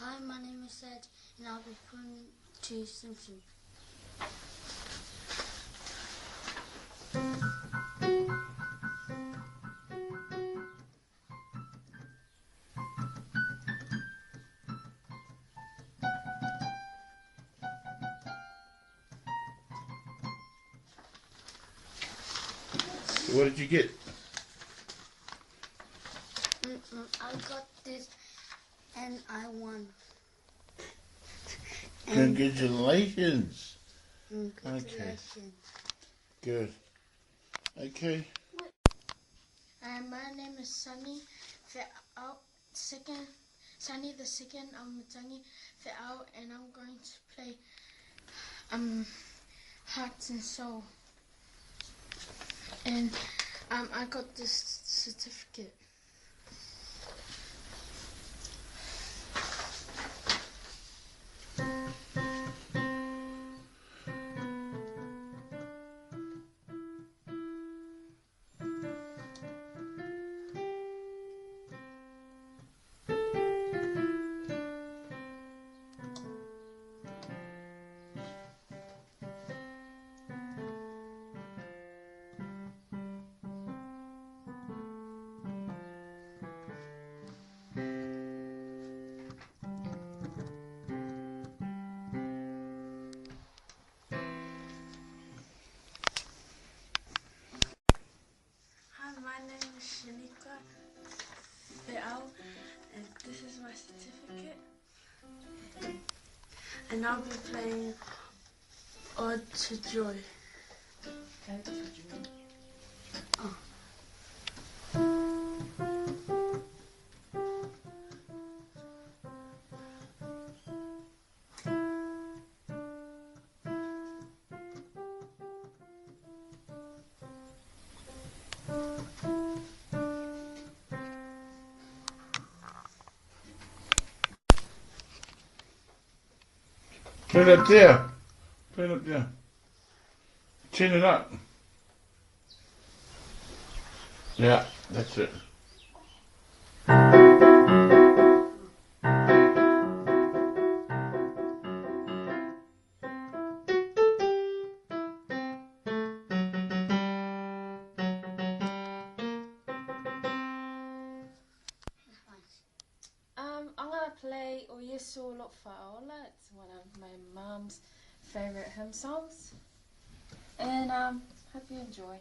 Hi, my name is Ed, and I'll be playing to Simpson. What did you get? I got this, and I won. Congratulations. Congratulations. Okay. Good. Okay. My name is Sunny Fe'au, Sunny the second Matangi Fe'au, and I'm going to play Hearts and Soul. And I got this certificate. Hi, my name is Shanika Fe'au, and this is my certificate. And I'll be playing Ode to Joy. Ode to Joy. Oh. Turn it up there. Turn it up there. Chin it up. Yeah, that's it. I'm gonna play O Yesu Lot Fa'aola. It's one of my mom's favorite hymn songs. And hope you enjoy.